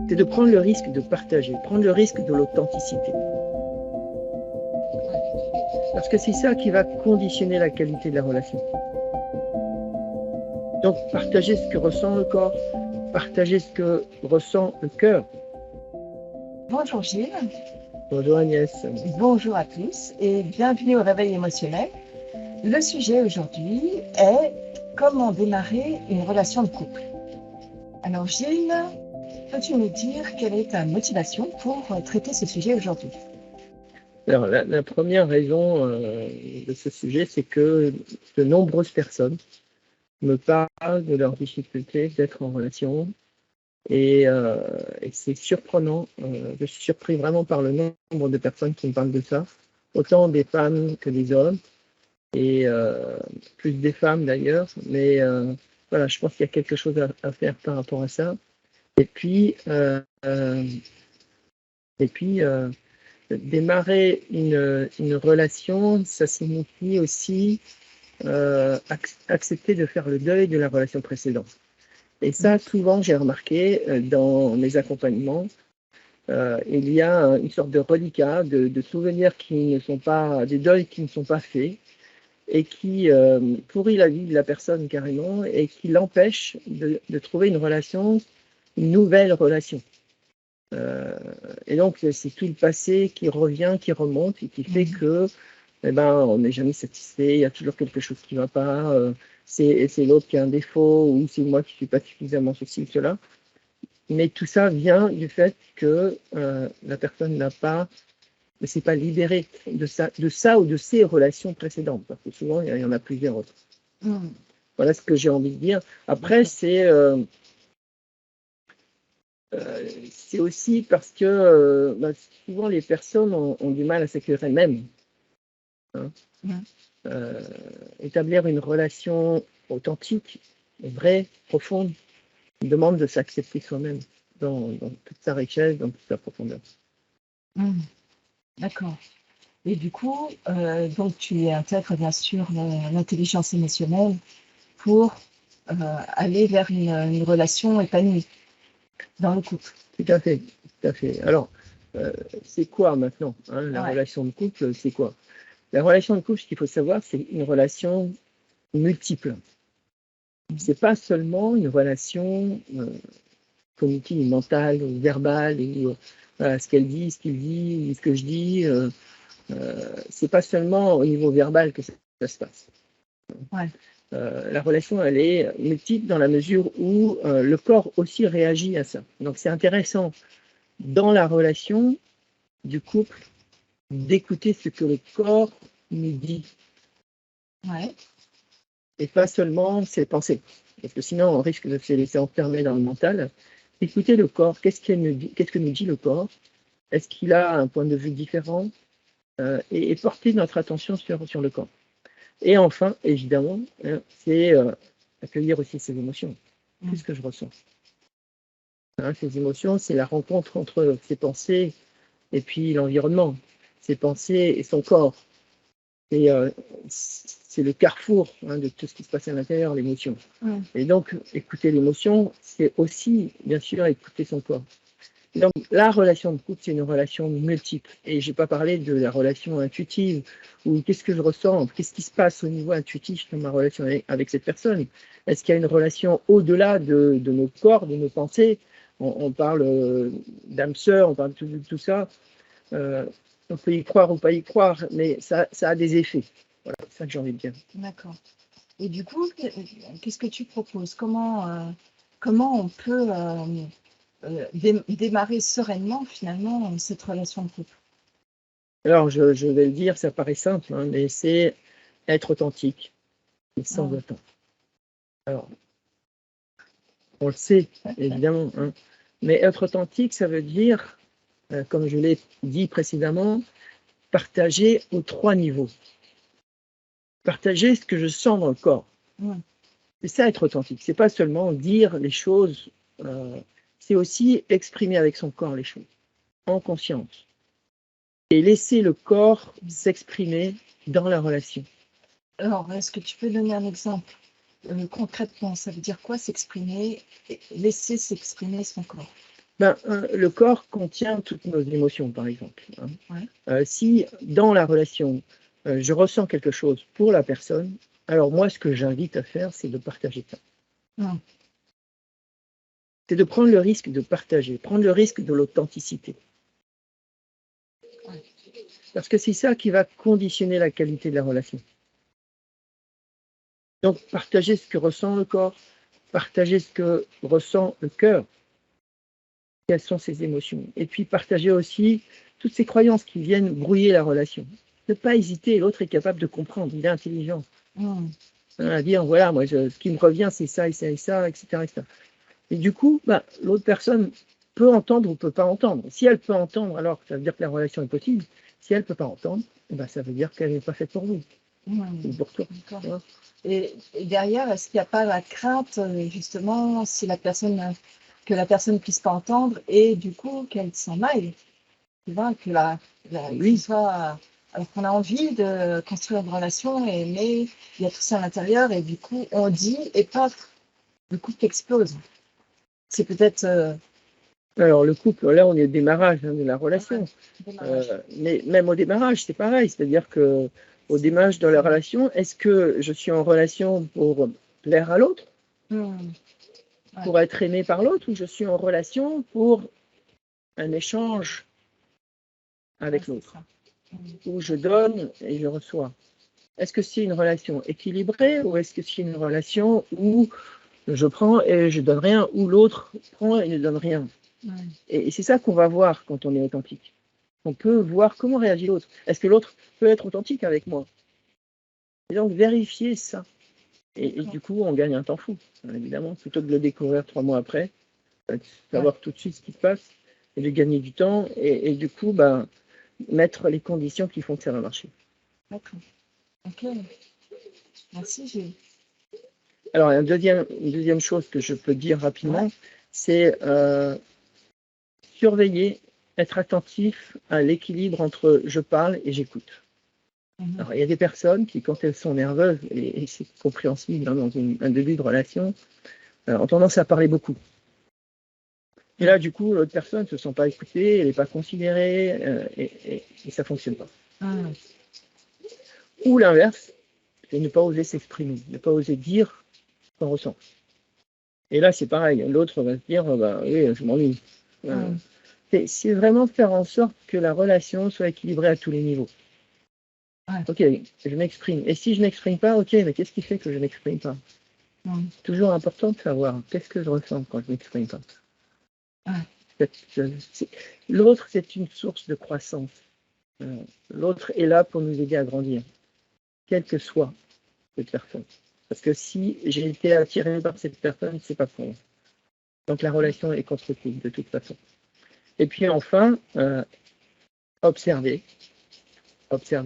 c'est de prendre le risque de partager, prendre le risque de l'authenticité. Parce que c'est ça qui va conditionner la qualité de la relation. Donc, partager ce que ressent le corps, partager ce que ressent le cœur. Bonjour Gilles. Bonjour Agnès. Bonjour à tous et bienvenue au Réveil émotionnel. Le sujet aujourd'hui est comment démarrer une relation de couple. Alors Gilles, peux-tu nous dire quelle est ta motivation pour traiter ce sujet aujourd'hui? Alors, la première raison de ce sujet, c'est que de nombreuses personnes me parlent de leur difficulté d'être en relation et c'est surprenant. Je suis surpris vraiment par le nombre de personnes qui me parlent de ça, autant des femmes que des hommes et plus des femmes d'ailleurs. Mais voilà, je pense qu'il y a quelque chose à faire par rapport à ça. Et puis, démarrer une relation, ça signifie aussi accepter de faire le deuil de la relation précédente. Et ça, souvent, j'ai remarqué dans mes accompagnements, il y a une sorte de reliquat, de souvenirs qui ne sont pas, des deuils qui ne sont pas faits et qui pourrit la vie de la personne carrément et qui l'empêche de trouver une relation, une nouvelle relation. Et donc, c'est tout le passé qui revient, qui remonte et qui fait que eh ben, on n'est jamais satisfait, il y a toujours quelque chose qui ne va pas, c'est l'autre qui a un défaut ou c'est moi qui ne suis pas suffisamment ceci ou cela. Mais tout ça vient du fait que la personne ne s'est pas libérée de ça ou de ses relations précédentes, parce que souvent, il y en a plusieurs autres. Voilà ce que j'ai envie de dire. Après, c'est aussi parce que souvent les personnes ont du mal à s'accueillir elles-mêmes. Hein. Établir une relation authentique, vraie, profonde, demande de s'accepter soi-même dans toute sa richesse, dans toute sa profondeur. D'accord. Et du coup, donc tu intègres bien sûr l'intelligence émotionnelle pour aller vers une relation épanouie dans le couple. Tout à fait, tout à fait. Alors, c'est quoi maintenant la relation de couple, c'est quoi? La relation de couple, ce qu'il faut savoir, c'est une relation multiple. C'est pas seulement une relation cognitive, mentale, ou verbale, et ce qu'elle dit, ce qu'il dit, ou ce que je dis. C'est pas seulement au niveau verbal que ça se passe. La relation, elle est multiple dans la mesure où le corps aussi réagit à ça. Donc, c'est intéressant dans la relation du couple d'écouter ce que le corps nous dit. Et pas seulement ses pensées. Parce que sinon, on risque de se laisser enfermer dans le mental. Écoutez le corps, qu'est-ce que nous dit le corps? Est-ce qu'il a un point de vue différent? Et porter notre attention sur le corps. Et enfin, évidemment, c'est accueillir aussi ses émotions. Qu'est-ce que je ressens? Ces émotions, c'est la rencontre entre ses pensées et puis l'environnement, ses pensées et son corps. Et c'est le carrefour de tout ce qui se passe à l'intérieur, l'émotion. Et donc, écouter l'émotion, c'est aussi, bien sûr, écouter son corps. Donc, la relation de couple, c'est une relation multiple. Et je n'ai pas parlé de la relation intuitive, ou qu'est-ce que je ressens, qu'est-ce qui se passe au niveau intuitif dans ma relation avec cette personne. Est-ce qu'il y a une relation au-delà de nos corps, de nos pensées? On parle d'âme sœur, on parle de tout ça. On peut y croire ou pas y croire, mais ça a des effets. Voilà, c'est ça que j'ai envie de dire. D'accord. Et du coup, qu'est-ce que tu proposes? Comment on peut démarrer sereinement, finalement, cette relation de couple? Alors, je vais le dire, ça paraît simple, mais c'est être authentique et sans attendre. Alors, on le sait, évidemment, mais être authentique, ça veut dire, comme je l'ai dit précédemment, partager aux 3 niveaux. Partager ce que je sens dans le corps. C'est ça, être authentique. C'est pas seulement dire les choses, c'est aussi exprimer avec son corps les choses, en conscience. Et laisser le corps s'exprimer dans la relation. Alors, est-ce que tu peux donner un exemple concrètement? Ça veut dire quoi s'exprimer, laisser s'exprimer son corps? Le corps contient toutes nos émotions, par exemple. Hein. Ouais. Si dans la relation, je ressens quelque chose pour la personne, alors moi, ce que j'invite à faire, c'est de partager ça. C'est de prendre le risque de partager, prendre le risque de l'authenticité. Parce que c'est ça qui va conditionner la qualité de la relation. Donc, partager ce que ressent le corps, partager ce que ressent le cœur, quelles sont ses émotions. Et puis, partager aussi toutes ces croyances qui viennent brouiller la relation. Ne pas hésiter, l'autre est capable de comprendre, il est intelligent. À dire, voilà, moi, ce qui me revient, c'est ça, et ça, et ça, etc. etc. Et du coup, l'autre personne peut entendre ou peut pas entendre. Si elle peut entendre, alors ça veut dire que la relation est possible. Si elle ne peut pas entendre, ça veut dire qu'elle n'est pas faite pour vous. Ou pour toi. Et derrière, est-ce qu'il n'y a pas la crainte, justement, si que la personne ne puisse pas entendre et du coup qu'elle s'en aille, tu vois, Oui. Alors qu'on a envie de construire une relation, mais il y a tout ça à l'intérieur et du coup on dit et paf, le couple explose. C'est peut-être. Alors le couple, là on est au démarrage de la relation. Mais même au démarrage, c'est pareil. C'est-à-dire que au démarrage de la relation, est-ce que je suis en relation pour plaire à l'autre, pour être aimé par l'autre, ou je suis en relation pour un échange avec l'autre, où je donne et je reçois. Est-ce que c'est une relation équilibrée ou est-ce que c'est une relation où je prends et je donne rien, ou l'autre prend et ne donne rien? Et c'est ça qu'on va voir quand on est authentique. On peut voir comment réagit l'autre. Est-ce que l'autre peut être authentique avec moi? Et donc vérifier ça. Et du coup, on gagne un temps fou, évidemment, plutôt que de le découvrir 3 mois après, savoir tout de suite ce qui se passe, et de gagner du temps, et du coup, mettre les conditions qui font que ça va marcher. D'accord. Ok. Merci, Gilles. Alors, une deuxième chose que je peux dire rapidement, c'est surveiller, être attentif à l'équilibre entre je parle et j'écoute. Alors, il y a des personnes qui, quand elles sont nerveuses, et c'est compréhensible dans un début de relation, ont tendance à parler beaucoup. Et là, du coup, l'autre personne ne se sent pas écoutée, elle n'est pas considérée, et ça ne fonctionne pas. Ou l'inverse, c'est ne pas oser s'exprimer, ne pas oser dire ce qu'on ressent. Et là, c'est pareil, l'autre va se dire, oui, je m'ennuie. C'est vraiment faire en sorte que la relation soit équilibrée à tous les niveaux. Ok, je m'exprime. Et si je ne m'exprime pas, ok, mais qu'est-ce qui fait que je ne m'exprime pas? C'est toujours important de savoir qu'est-ce que je ressens quand je ne m'exprime pas. L'autre, c'est une source de croissance. L'autre est là pour nous aider à grandir, quelle que soit cette personne. Parce que si j'ai été attiré par cette personne, c'est pas pour moi. Donc la relation est constructive de toute façon. Et puis enfin, observer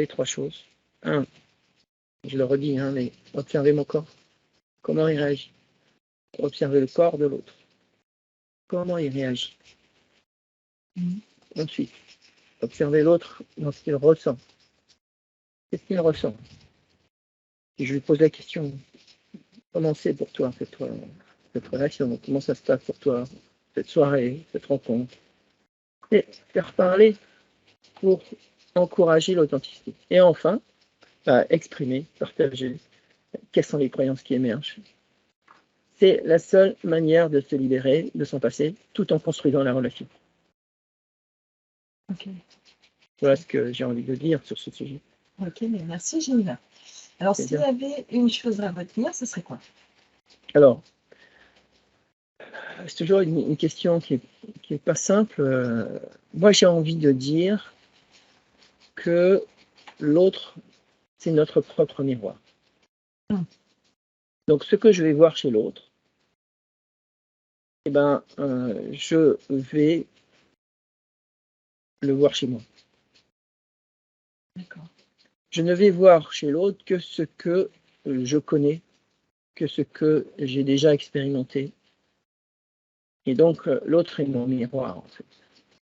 3 choses. 1, je le redis, mais observer mon corps. Comment il réagit? Observer le corps de l'autre. Comment il réagit? Ensuite, observer l'autre dans ce qu'il ressent. Qu'est-ce qu'il ressent? Et je lui pose la question, comment c'est pour toi cette relation? Comment ça se passe pour toi, cette soirée, cette rencontre? Et faire parler pour encourager l'authenticité. Et enfin, exprimer, partager quelles sont les croyances qui émergent. C'est la seule manière de se libérer de son passé tout en construisant la relation. Voilà ce que j'ai envie de dire sur ce sujet. Ok, mais merci Gilles. Alors, s'il y avait une chose à retenir, ce serait quoi? Alors, c'est toujours une question qui est pas simple. Moi, j'ai envie de dire que l'autre, c'est notre propre miroir. Donc, ce que je vais voir chez l'autre, je vais le voir chez moi. D'accord. Je ne vais voir chez l'autre que ce que je connais, que ce que j'ai déjà expérimenté. Et donc, l'autre est mon miroir, en fait.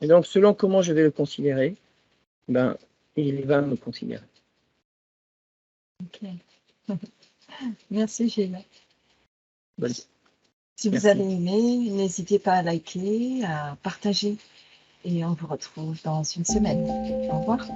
Et donc, selon comment je vais le considérer, il va me considérer. Ok. Merci Gilles. Bonne Si vous Merci. avez aimé, n'hésitez pas à liker, à partager. Et on vous retrouve dans une semaine. Au revoir.